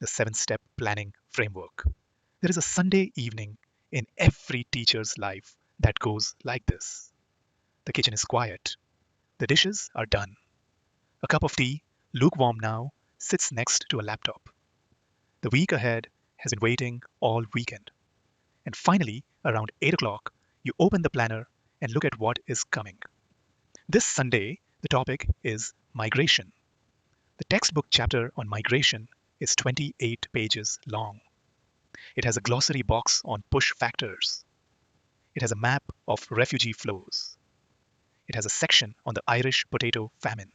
the 7-step planning framework. There is a Sunday evening in every teacher's life that goes like this. The kitchen is quiet. The dishes are done. A cup of tea, lukewarm now, sits next to a laptop. The week ahead has been waiting all weekend. And finally, around 8 o'clock, you open the planner and look at what is coming. This Sunday, the topic is migration. The textbook chapter on migration is 28 pages long. It has a glossary box on push factors. It has a map of refugee flows. It has a section on the Irish potato famine.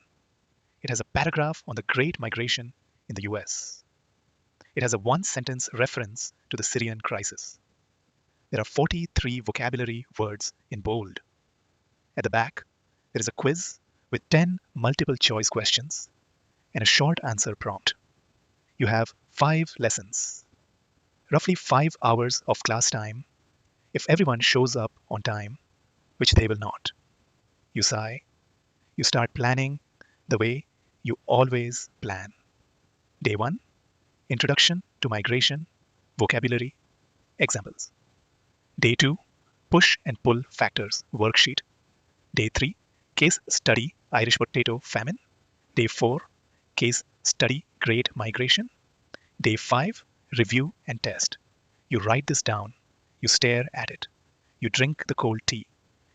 It has a paragraph on the Great Migration in the US. It has a one-sentence reference to the Syrian crisis. There are 43 vocabulary words in bold. At the back, there is a quiz with 10 multiple choice questions and a short answer prompt. You have 5 lessons, roughly 5 hours of class time if everyone shows up on time, which they will not. You sigh. You start planning the way you always plan. Day 1, Introduction to Migration, Vocabulary, Examples. Day 2, Push and Pull Factors Worksheet. Day 3, Case Study Irish Potato Famine. Day 4, Case Study Great Migration. Day 5, Review and Test. You write this down. You stare at it. You drink the cold tea.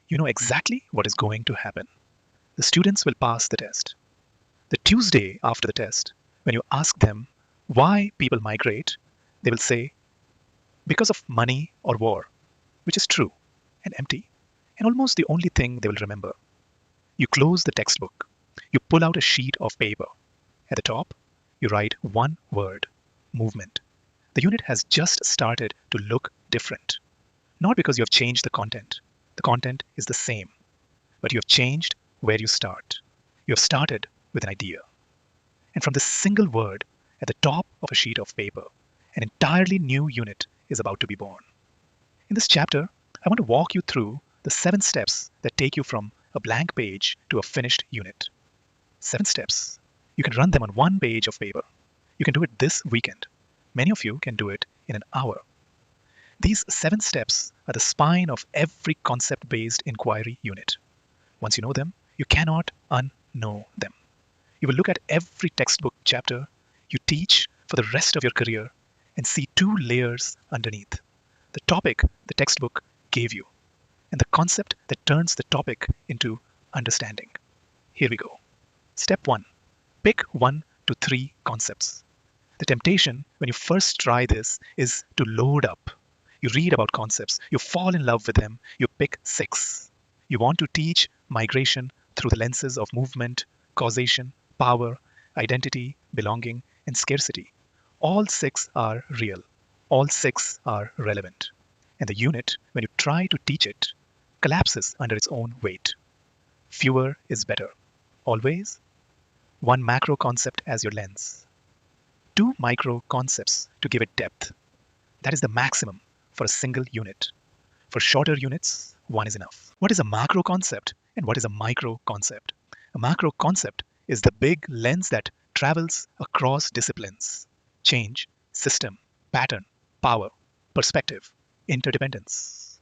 You know exactly what is going to happen. The students will pass the test. The Tuesday after the test, when you ask them why people migrate, they will say, because of money or war, which is true and empty, and almost the only thing they will remember. You close the textbook. You pull out a sheet of paper. At the top, you write one word, movement. The unit has just started to look different. Not because you have changed the content. The content is the same. But you have changed where you start. You have started with an idea. And from this single word at the top of a sheet of paper, an entirely new unit is about to be born. In this chapter, I want to walk you through the 7 steps that take you from a blank page to a finished unit. 7 steps. You can run them on one page of paper. You can do it this weekend. Many of you can do it in an hour. These 7 steps are the spine of every concept-based inquiry unit. Once you know them, you cannot unknow them. You will look at every textbook chapter you teach for the rest of your career and see 2 layers underneath. The topic the textbook gave you, and the concept that turns the topic into understanding. Here we go. Step 1. Pick 1 to 3 concepts. The temptation when you first try this is to load up. You read about concepts, you fall in love with them, you pick 6. You want to teach migration through the lenses of movement, causation, power, identity, belonging, and scarcity. All 6 are real. All 6 are relevant. And the unit, when you try to teach it, collapses under its own weight. Fewer is better. Always. 1 macro concept as your lens. 2 micro concepts to give it depth. That is the maximum for a single unit. For shorter units, 1 is enough. What is a macro concept and what is a micro concept? A macro concept is the big lens that travels across disciplines. Change, system, pattern, power, perspective, interdependence.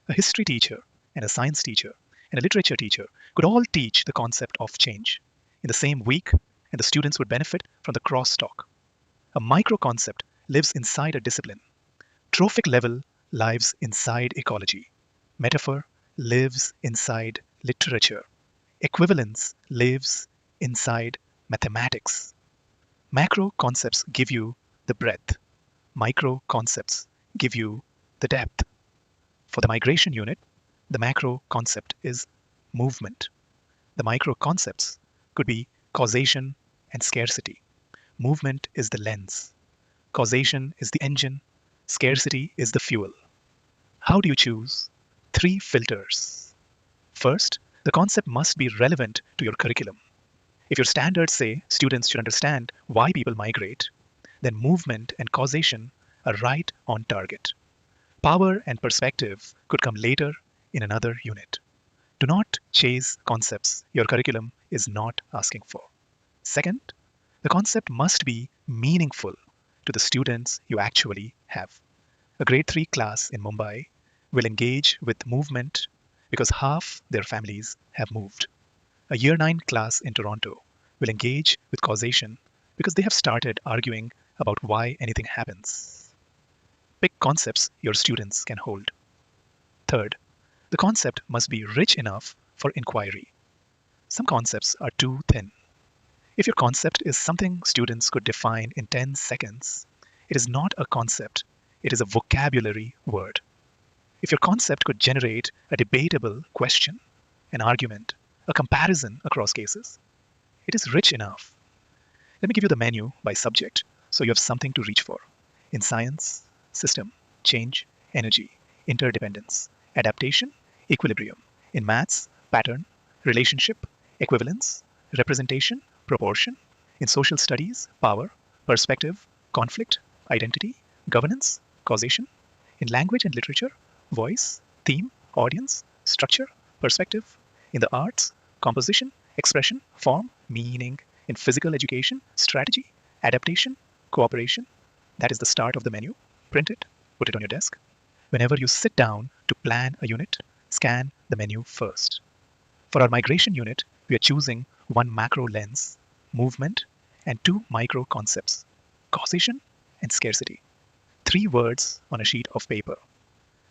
A history teacher and a science teacher and a literature teacher could all teach the concept of change in the same week, and the students would benefit from the crosstalk. A micro concept lives inside a discipline. Trophic level lives inside ecology. Metaphor lives inside literature. Equivalence lives inside mathematics. Macro concepts give you the breadth. Micro concepts give you the depth. For the migration unit, the macro concept is movement. The micro concepts could be causation and scarcity. Movement is the lens. Causation is the engine. Scarcity is the fuel. How do you choose? 3 filters. First, the concept must be relevant to your curriculum. If your standards say students should understand why people migrate, then movement and causation are right on target. Power and perspective could come later in another unit. Do not chase concepts your curriculum is not asking for. Second, the concept must be meaningful to the students you actually have. A grade 3 class in Mumbai will engage with movement because half their families have moved. A year 9 class in Toronto will engage with causation because they have started arguing about why anything happens. Pick concepts your students can hold. Third, the concept must be rich enough for inquiry. Some concepts are too thin. If your concept is something students could define in 10 seconds, it is not a concept, it is a vocabulary word. If your concept could generate a debatable question, an argument, a comparison across cases, it is rich enough. Let me give you the menu by subject so you have something to reach for. In science, system, change, energy, interdependence, adaptation, equilibrium. In maths, pattern, relationship, equivalence, representation, proportion. In social studies, power, perspective, conflict, identity, governance, causation. In language and literature, voice, theme, audience, structure, perspective. In the arts, composition, expression, form, meaning. In physical education, strategy, adaptation, cooperation. That is the start of the menu. Print it, put it on your desk. Whenever you sit down to plan a unit, scan the menu first. For our migration unit, we are choosing one macro lens, movement, and two micro concepts, causation and scarcity. 3 words on a sheet of paper.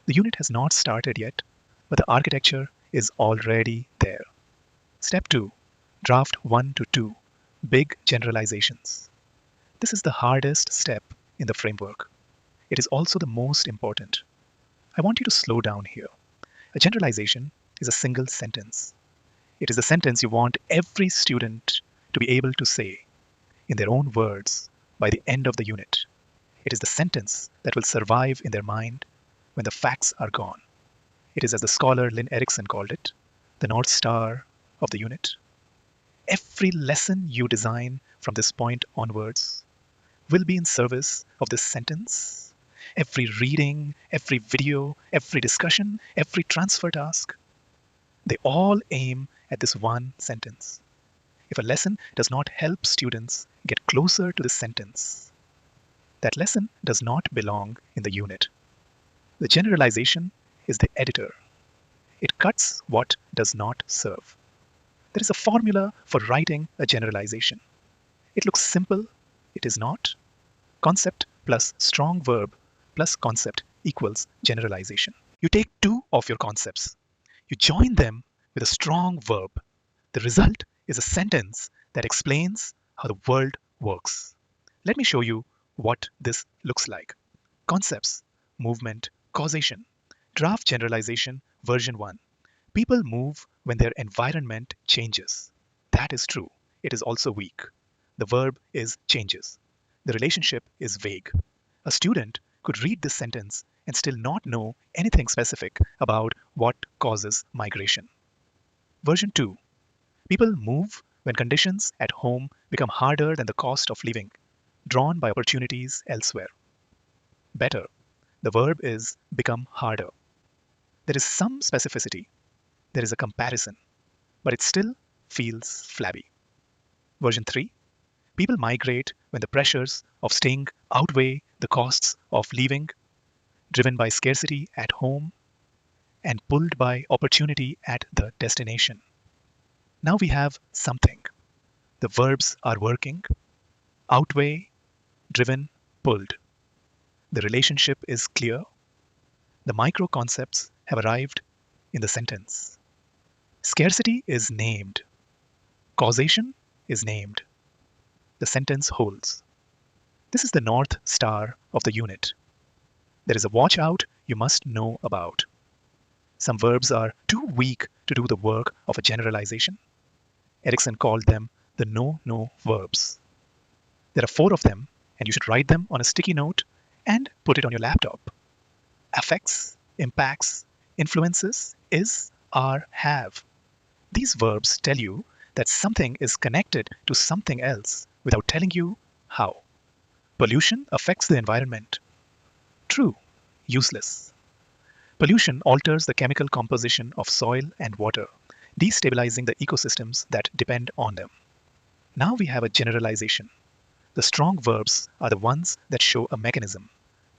The unit has not started yet, but the architecture is already there. Step 2, draft 1 to 2, big generalizations. This is the hardest step in the framework. It is also the most important. I want you to slow down here. A generalization is a single sentence. It is the sentence you want every student to be able to say in their own words by the end of the unit. It is the sentence that will survive in their mind when the facts are gone. It is, as the scholar Lynn Erickson called it, the North Star of the unit. Every lesson you design from this point onwards will be in service of this sentence. Every reading, every video, every discussion, every transfer task, they all aim at this one sentence. If a lesson does not help students get closer to this sentence, that lesson does not belong in the unit. The generalization is the editor. It cuts what does not serve. There is a formula for writing a generalization. It looks simple, it is not. Concept plus strong verb plus concept equals generalization. You take 2 of your concepts, you join them with a strong verb. The result is a sentence that explains how the world works. Let me show you what this looks like. Concepts, movement, causation. Draft generalization version 1. People move when their environment changes. That is true. It is also weak. The verb is changes. The relationship is vague. A student could read this sentence and still not know anything specific about what causes migration. Version 2. People move when conditions at home become harder than the cost of living, drawn by opportunities elsewhere. Better. The verb is become harder. There is some specificity. There is a comparison, but it still feels flabby. Version 3. People migrate when the pressures of staying outweigh the costs of leaving, driven by scarcity at home and pulled by opportunity at the destination. Now we have something. The verbs are working, outweigh, driven, pulled. The relationship is clear. The micro concepts have arrived in the sentence. Scarcity is named. Causation is named. The sentence holds. This is the North Star of the unit. There is a watch out you must know about. Some verbs are too weak to do the work of a generalization. Erickson called them the no-no verbs. There are 4 of them, and you should write them on a sticky note and put it on your laptop. Affects, impacts, influences, is, are, have. These verbs tell you that something is connected to something else without telling you how. Pollution affects the environment. True, useless. Pollution alters the chemical composition of soil and water, destabilizing the ecosystems that depend on them. Now we have a generalization. The strong verbs are the ones that show a mechanism: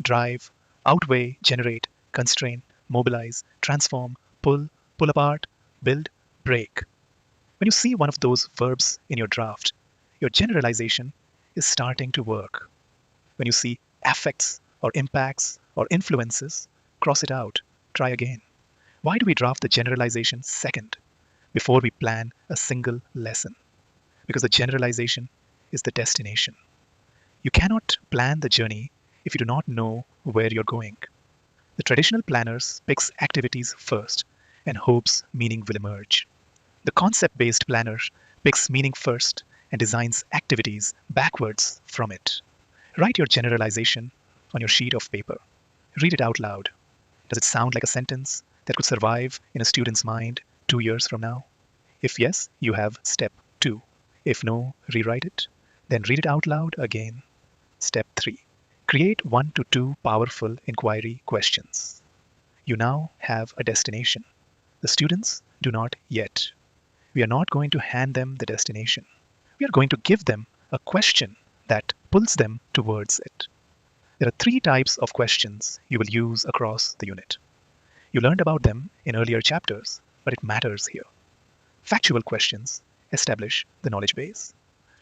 drive, outweigh, generate, constrain, mobilize, transform, pull apart, build, break. When you see one of those verbs in your draft, your generalization is starting to work. When you see affects or impacts or influences, cross it out, try again. Why do we draft the generalization second before we plan a single lesson? Because the generalization is the destination. You cannot plan the journey if you do not know where you're going. The traditional planners picks activities first and hopes meaning will emerge. The concept-based planner picks meaning first and designs activities backwards from it. Write your generalization on your sheet of paper. Read it out loud. Does it sound like a sentence that could survive in a student's mind 2 years from now? If yes, you have step 2. If no, rewrite it. Then read it out loud again. Step 3. Create 1 to 2 powerful inquiry questions. You now have a destination. The students do not yet. We are not going to hand them the destination. We are going to give them a question that pulls them towards it. There are 3 types of questions you will use across the unit. You learned about them in earlier chapters, but it matters here. Factual questions establish the knowledge base.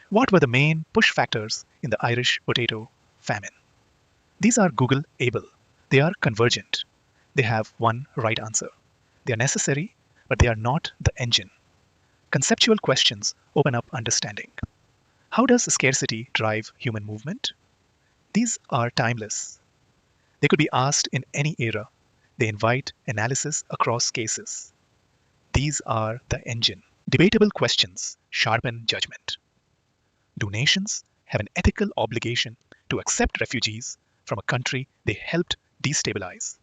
What were the main push factors in the Irish potato famine? These are Google able. They are convergent. They have one right answer. They are necessary, but they are not the engine. Conceptual questions open up understanding. How does scarcity drive human movement? These are timeless. They could be asked in any era. They invite analysis across cases. These are the engine. Debatable questions sharpen judgment. Do nations have an ethical obligation to accept refugees from a country they helped destabilize?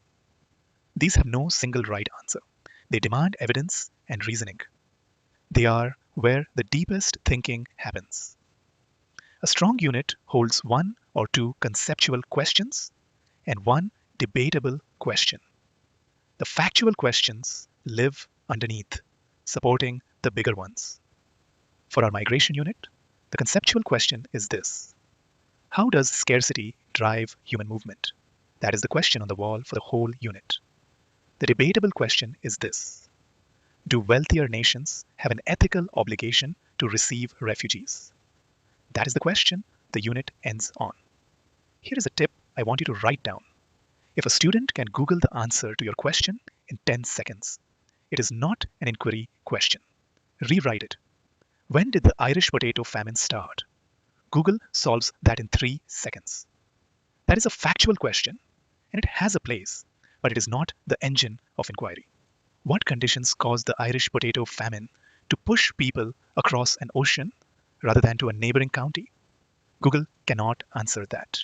These have no single right answer. They demand evidence and reasoning. They are where the deepest thinking happens. A strong unit holds 1 or 2 conceptual questions and 1 debatable question. The factual questions live underneath, supporting the bigger ones. For our migration unit, the conceptual question is this: how does scarcity drive human movement? That is the question on the wall for the whole unit. The debatable question is this: do wealthier nations have an ethical obligation to receive refugees? That is the question the unit ends on. Here is a tip I want you to write down. If a student can Google the answer to your question in 10 seconds, it is not an inquiry question. Rewrite it. When did the Irish potato famine start? Google solves that in 3 seconds. That is a factual question, and it has a place, but it is not the engine of inquiry. What conditions caused the Irish potato famine to push people across an ocean rather than to a neighboring county? Google cannot answer that.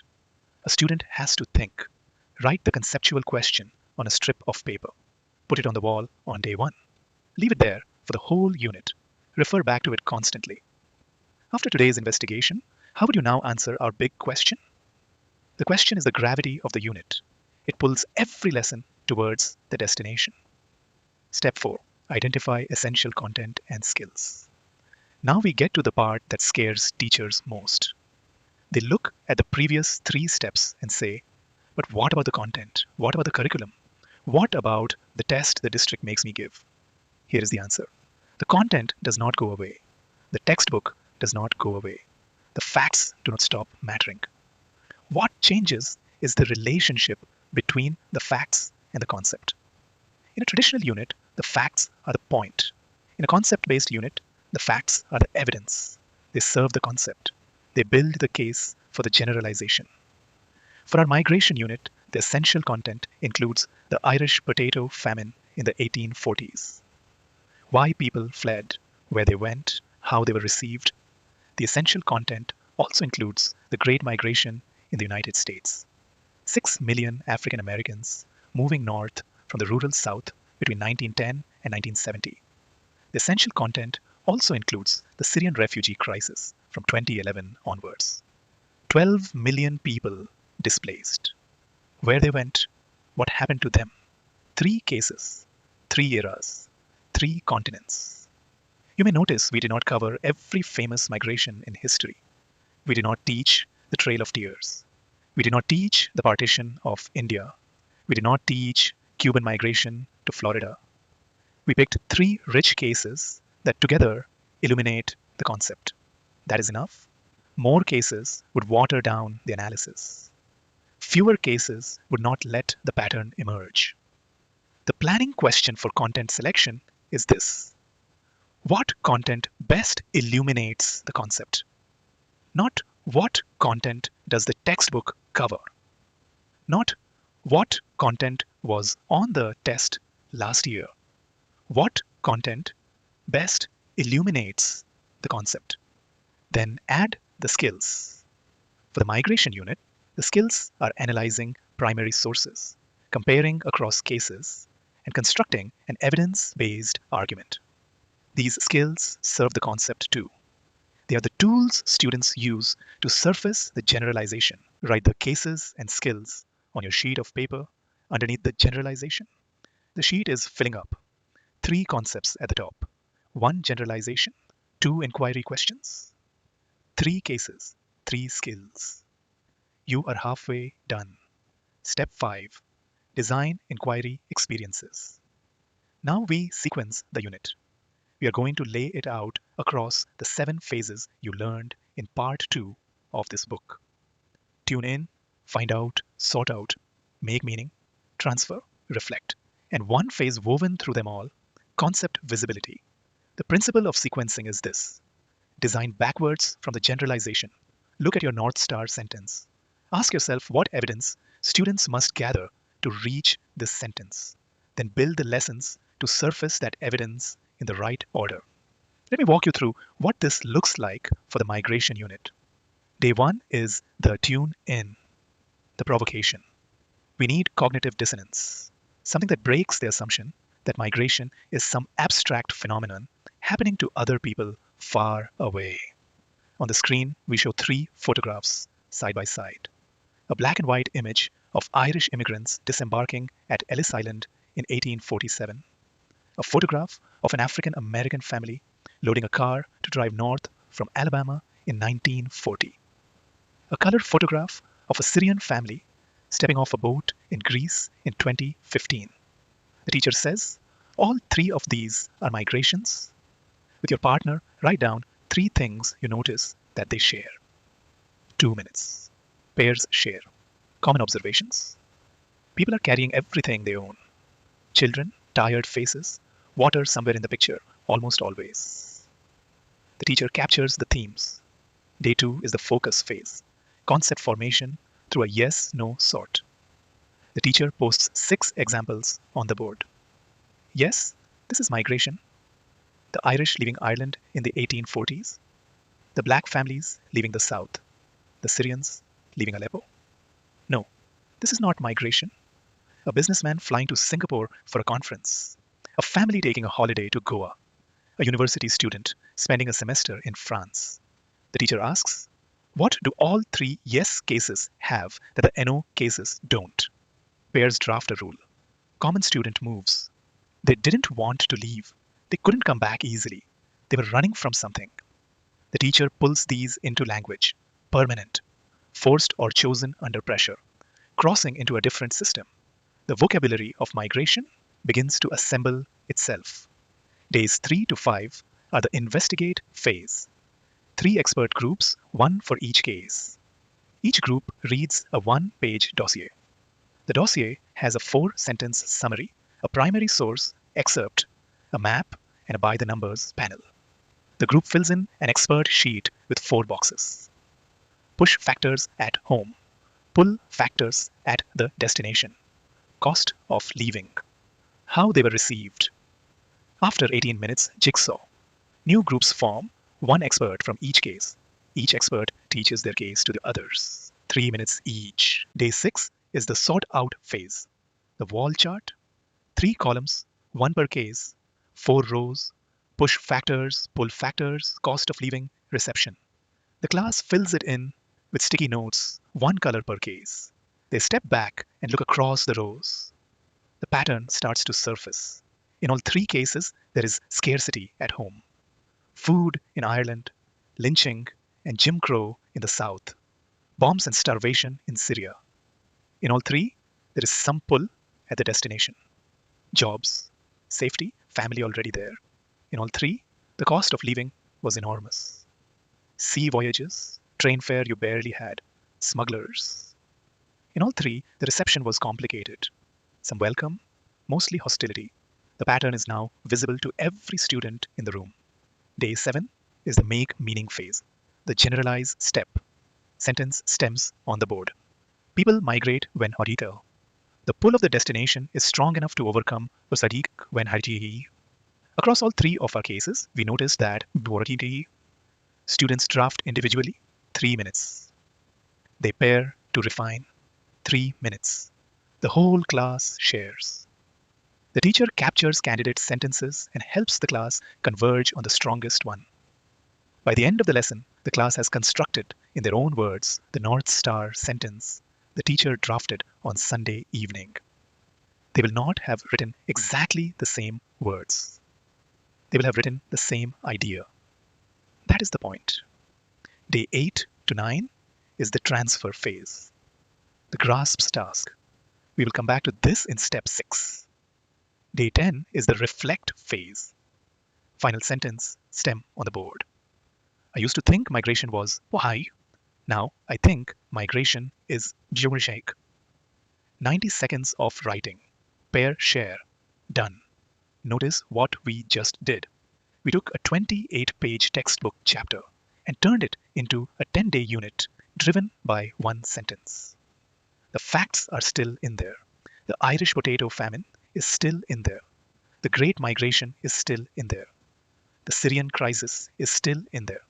A student has to think. Write the conceptual question on a strip of paper. Put it on the wall on day 1. Leave it there for the whole unit. Refer back to it constantly. After today's investigation, how would you now answer our big question? The question is the gravity of the unit. It pulls every lesson towards the destination. Step 4. Identify essential content and skills. Now we get to the part that scares teachers most. They look at the previous 3 steps and say, but what about the content? What about the curriculum? What about the test the district makes me give? Here is the answer. The content does not go away. The textbook does not go away. The facts do not stop mattering. What changes is the relationship between the facts and the concept. In a traditional unit, the facts are the point. In a concept-based unit, the facts are the evidence. They serve the concept. They build the case for the generalization. For our migration unit, the essential content includes the Irish potato famine in the 1840s. Why people fled, where they went, how they were received. The essential content also includes the Great Migration in the United States. 6 million African Americans moving north from the rural South between 1910 and 1970. The essential content also includes the Syrian refugee crisis from 2011 onwards. 12 million people displaced. Where they went, what happened to them. 3 cases, 3 eras, 3 continents. You may notice we did not cover every famous migration in history. We did not teach the Trail of Tears. We did not teach the partition of India. We did not teach Cuban migration to Florida. We picked 3 rich cases that together illuminate the concept. That is enough. More cases would water down the analysis. Fewer cases would not let the pattern emerge. The planning question for content selection is this: what content best illuminates the concept? Not what content does the textbook cover? Not what content was on the test last year? What content best illuminates the concept? Then add the skills. For the migration unit, the skills are analyzing primary sources, comparing across cases, and constructing an evidence-based argument. These skills serve the concept too. They are the tools students use to surface the generalization. Write the cases and skills on your sheet of paper underneath the generalization. The sheet is filling up. 3 concepts at the top. 1 generalization, 2 inquiry questions, 3 cases, 3 skills. You are halfway done. Step 5. Design inquiry experiences. Now we sequence the unit. We are going to lay it out across the 7 phases you learned in part 2 of this book. Tune in, find out, sort out, make meaning, transfer, reflect. And one phase woven through them all: concept visibility. The principle of sequencing is this: design backwards from the generalization. Look at your North Star sentence. Ask yourself what evidence students must gather to reach this sentence. Then build the lessons to surface that evidence in the right order. Let me walk you through what this looks like for the migration unit. Day 1 is the tune in, the provocation. We need cognitive dissonance, something that breaks the assumption that migration is some abstract phenomenon happening to other people far away. On the screen, we show 3 photographs side by side. A black and white image of Irish immigrants disembarking at Ellis Island in 1847. A photograph of an African American family loading a car to drive north from Alabama in 1940. A colored photograph of a Syrian family stepping off a boat in Greece in 2015. The teacher says, all 3 of these are migrations. With your partner, write down 3 things you notice that they share. 2 minutes. Pairs share. Common observations. People are carrying everything they own. Children, tired faces, water somewhere in the picture, almost always. The teacher captures the themes. Day 2 is the focus phase, concept formation through a yes-no sort. The teacher posts 6 examples on the board. Yes, this is migration. The Irish leaving Ireland in the 1840s. The black families leaving the South. The Syrians leaving Aleppo. No, this is not migration. A businessman flying to Singapore for a conference. A family taking a holiday to Goa. A university student spending a semester in France. The teacher asks, what do all 3 yes cases have that the no cases don't? Pairs draft a rule. Common student moves. They didn't want to leave. They couldn't come back easily. They were running from something. The teacher pulls these into language. Permanent. Forced or chosen under pressure. Crossing into a different system. The vocabulary of migration begins to assemble itself. Days 3 to 5 are the investigate phase. 3 expert groups, 1 for each case. Each group reads a 1-page dossier. The dossier has a 4-sentence summary, a primary source, excerpt, a map, and a by the numbers panel. The group fills in an expert sheet with 4 boxes. Push factors at home. Pull factors at the destination. Cost of leaving. How they were received. After 18 minutes, jigsaw. New groups form, 1 expert from each case. Each expert teaches their case to the others. 3 minutes each. Day 6 is the sort out phase. The wall chart, 3 columns, 1 per case, 4 rows, push factors, pull factors, cost of leaving, reception. The class fills it in with sticky notes, 1 color per case. They step back and look across the rows. The pattern starts to surface. In all 3 cases, there is scarcity at home. Food in Ireland, lynching, and Jim Crow in the south, bombs and starvation in Syria. In all three, there is some pull at the destination. Jobs, safety, family already there. In all three, the cost of leaving was enormous. Sea voyages, train fare you barely had, smugglers. In all three, the reception was complicated. Some welcome, mostly hostility. The pattern is now visible to every student in the room. Day 7 is the make meaning phase, the generalize step. Sentence stems on the board. People migrate when Horito. The pull of the destination is strong enough to overcome Sadiq when Hariti. Across all three of our cases, we noticed that students draft individually 3 minutes. They pair to refine 3 minutes. The whole class shares. The teacher captures candidate sentences and helps the class converge on the strongest one. By the end of the lesson, the class has constructed, in their own words, the North Star sentence the teacher drafted on Sunday evening. They will not have written exactly the same words. They will have written the same idea. That is the point. Day 8 to 9 is the transfer phase, the grasps task. We will come back to this in step 6. Day 10 is the reflect phase. Final sentence, stem on the board. I used to think migration was why. Now I think migration is Jumrishek. 90 seconds of writing. Pair, share. Done. Notice what we just did. We took a 28-page textbook chapter and turned it into a 10-day unit driven by one sentence. The facts are still in there. The Irish potato famine is still in there. The Great Migration is still in there. The Syrian crisis is still in there.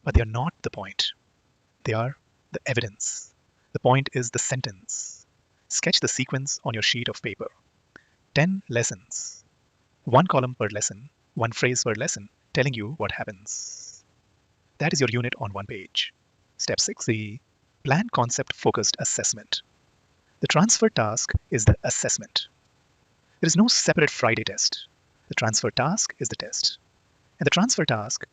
But they are not the point. They are the evidence. The point is the sentence. Sketch the sequence on your sheet of paper. 10 lessons. 1 column per lesson, 1 phrase per lesson, telling you what happens. That is your unit on 1 page. Step 6, the plan concept focused assessment. The transfer task is the assessment. There is no separate Friday test. The transfer task is the test. And the transfer task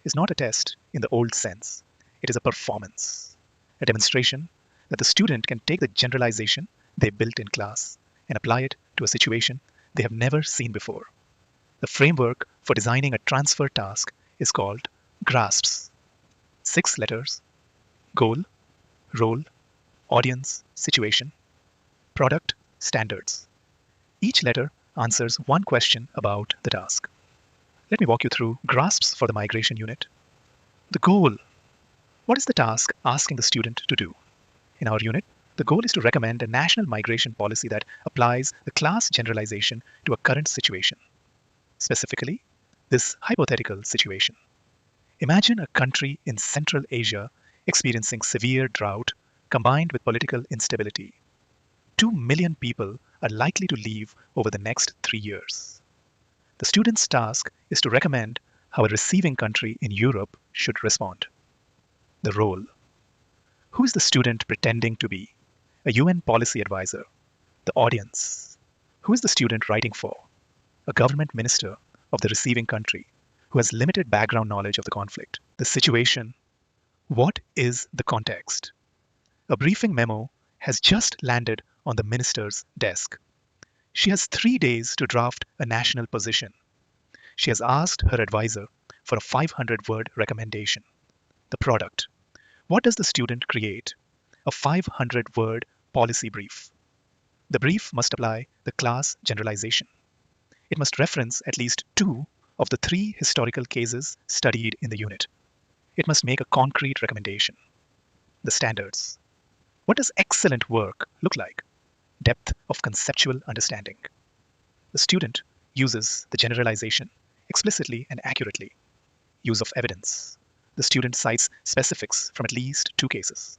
is not a test in the old sense. It is a performance, a demonstration that the student can take the generalization they built in class and apply it to a situation they have never seen before. The framework for designing a transfer task is called GRASPS. 6 letters: goal, role, audience, situation, product, standards. Each letter answers one question about the task. Let me walk you through GRASPS for the migration unit. The goal. What is the task asking the student to do? In our unit, the goal is to recommend a national migration policy that applies the class generalization to a current situation. Specifically, this hypothetical situation. Imagine a country in Central Asia experiencing severe drought combined with political instability. 2 million people are likely to leave over the next 3 years. The student's task is to recommend how a receiving country in Europe should respond. The role. Who is the student pretending to be? A UN policy advisor. The audience. Who is the student writing for? A government minister of the receiving country who has limited background knowledge of the conflict. The situation. What is the context? A briefing memo has just landed on the minister's desk. She has 3 days to draft a national position. She has asked her advisor for a 500-word recommendation. The product. What does the student create? A 500-word policy brief. The brief must apply the class generalization. It must reference at least 2 of the 3 historical cases studied in the unit. It must make a concrete recommendation. The standards. What does excellent work look like? Depth of conceptual understanding. The student uses the generalization explicitly and accurately. Use of evidence. The student cites specifics from at least 2 cases.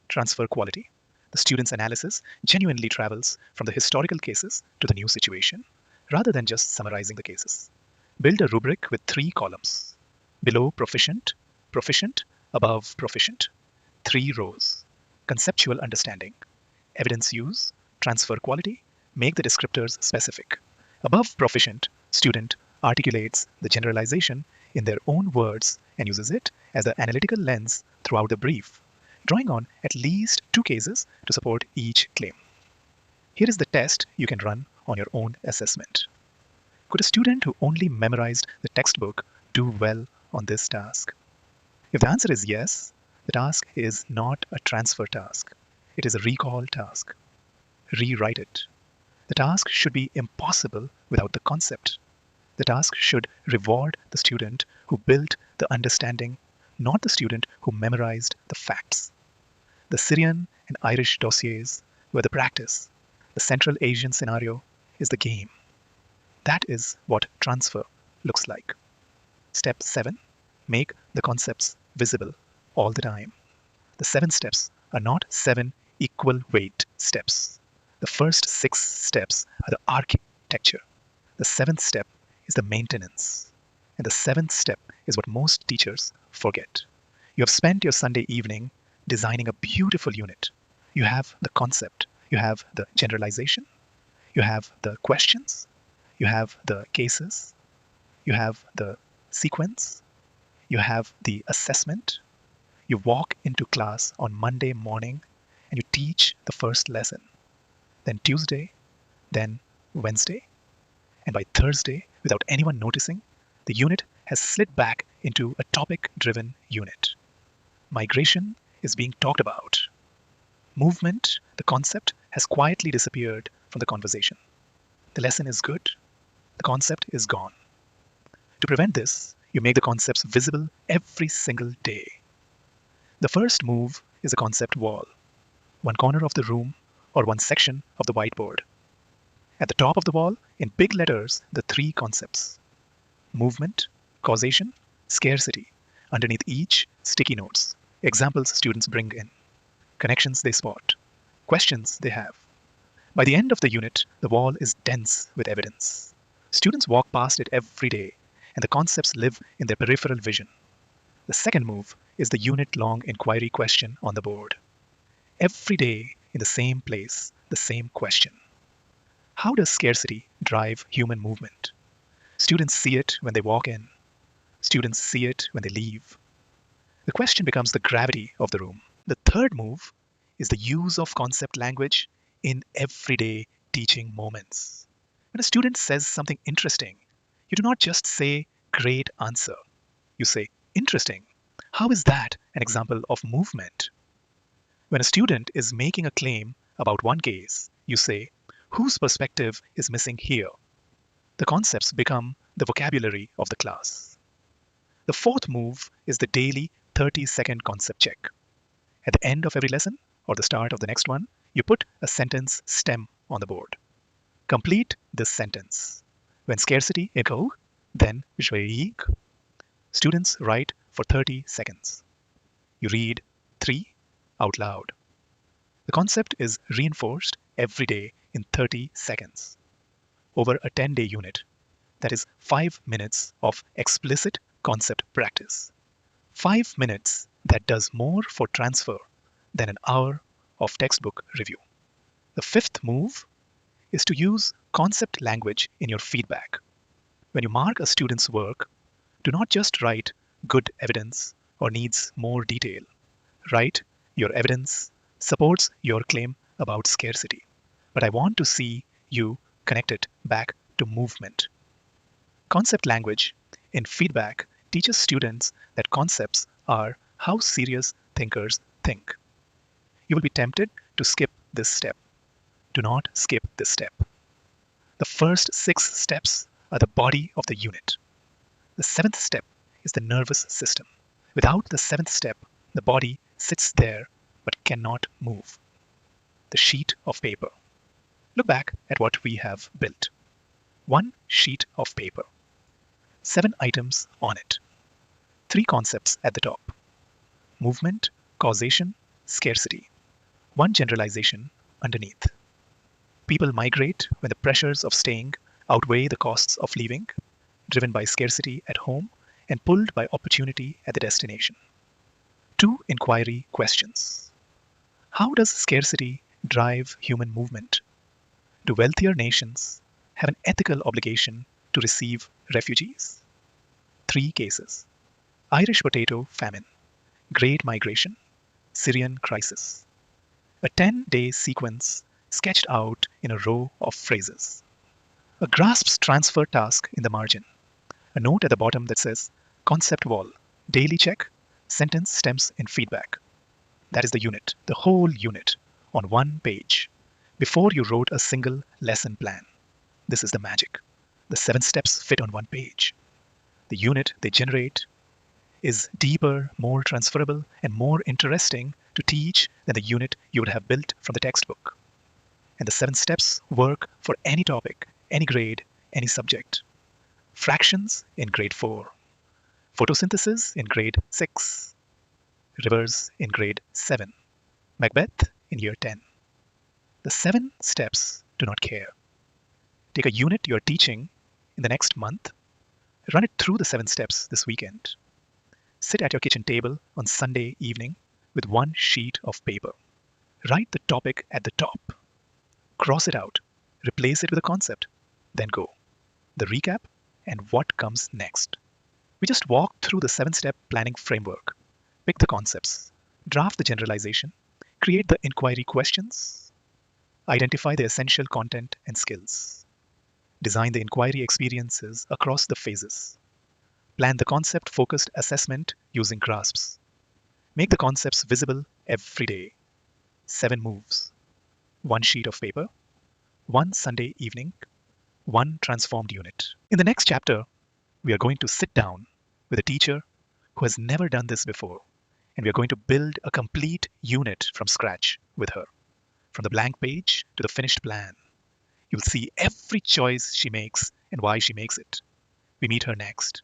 Transfer quality. The student's analysis genuinely travels from the historical cases to the new situation, rather than just summarizing the cases. Build a rubric with 3 columns. Below proficient, proficient, above proficient. 3 rows. Conceptual understanding. Evidence use, transfer quality, make the descriptors specific. Above proficient, student articulates the generalization in their own words and uses it as the analytical lens throughout the brief, drawing on at least 2 cases to support each claim. Here is the test you can run on your own assessment. Could a student who only memorized the textbook do well on this task? If the answer is yes, the task is not a transfer task. It is a recall task. Rewrite it. The task should be impossible without the concept. The task should reward the student who built the understanding, not the student who memorized the facts. The Syrian and Irish dossiers were the practice. The Central Asian scenario is the game. That is what transfer looks like. Step 7. Make the concepts visible all the time. The 7 steps are not 7 equal weight steps. The first 6 steps are the architecture. The 7th step is the maintenance. And the 7th step is what most teachers forget. You have spent your Sunday evening designing a beautiful unit. You have the concept. You have the generalization. You have the questions. You have the cases. You have the sequence. You have the assessment. You walk into class on Monday morning and you teach the first lesson. Then Tuesday, then Wednesday. And by Thursday, without anyone noticing, the unit has slid back into a topic-driven unit. Migration is being talked about. Movement, the concept, has quietly disappeared from the conversation. The lesson is good. The concept is gone. To prevent this, you make the concepts visible every single day. The first move is a concept wall, one corner of the room or one section of the whiteboard. At the top of the wall, in big letters, the 3 concepts: movement, causation, scarcity. Underneath each, sticky notes, examples students bring in, connections they spot, questions they have. By the end of the unit, the wall is dense with evidence. Students walk past it every day, and the concepts live in their peripheral vision. The second move is the unit-long inquiry question on the board. Every day, in the same place, the same question. How does scarcity drive human movement? Students see it when they walk in. Students see it when they leave. The question becomes the gravity of the room. The third move is the use of concept language in everyday teaching moments. When a student says something interesting, you do not just say, "Great answer." You say, "Interesting. How is that an example of movement?" When a student is making a claim about one case, you say, "Whose perspective is missing here?" The concepts become the vocabulary of the class. The fourth move is the daily 30-second concept check. At the end of every lesson or the start of the next one, you put a sentence stem on the board. Complete this sentence. When scarcity echo, then Vivek. Students write for 30 seconds. You read 3 out loud. The concept is reinforced every day in 30 seconds. Over a 10-day unit, that is 5 minutes of explicit concept practice. 5 minutes that does more for transfer than an hour of textbook review. The fifth move is to use concept language in your feedback. When you mark a student's work, do not just write "good evidence" or "needs more detail." Write "your evidence supports your claim about scarcity, but I want to see you connect it back to movement." Concept language in feedback teaches students that concepts are how serious thinkers think. You will be tempted to skip this step. Do not skip this step. The first 6 steps are the body of the unit. The 7th step is the nervous system. Without the 7th step, the body sits there but cannot move. The sheet of paper. Look back at what we have built. 1 sheet of paper. 7 items on it. 3 concepts at the top. Movement, causation, scarcity. 1 generalization underneath. People migrate when the pressures of staying outweigh the costs of leaving, driven by scarcity at home and pulled by opportunity at the destination. 2 inquiry questions. How does scarcity drive human movement? Do wealthier nations have an ethical obligation to receive refugees? 3 cases. Irish potato famine, Great Migration, Syrian crisis. A 10-day sequence sketched out in a row of phrases. A grasps transfer task in the margin. A note at the bottom that says concept wall, daily check, sentence stems in feedback. That is the unit, the whole unit, on one page, before you wrote a single lesson plan. This is the magic. The 7 steps fit on one page. The unit they generate is deeper, more transferable, and more interesting to teach than the unit you would have built from the textbook. And the 7 steps work for any topic, any grade, any subject. Fractions in grade 4, photosynthesis in grade 6, rivers in grade 7, Macbeth in year 10. The 7 steps do not care. Take a unit you're teaching in the next month, run it through the 7 steps this weekend. Sit at your kitchen table on Sunday evening with one sheet of paper. Write the topic at the top. Cross it out. Replace it with a concept. Then go. The recap and what comes next. We just walked through the 7-step planning framework. Pick the concepts. Draft the generalization. Create the inquiry questions. Identify the essential content and skills. Design the inquiry experiences across the phases. Plan the concept-focused assessment using grasps. Make the concepts visible every day. 7 moves. 1 sheet of paper. 1 Sunday evening. 1 transformed unit. In the next chapter, we are going to sit down with a teacher who has never done this before, and we are going to build a complete unit from scratch with her, from the blank page to the finished plan. You'll see every choice she makes and why she makes it. We meet her next.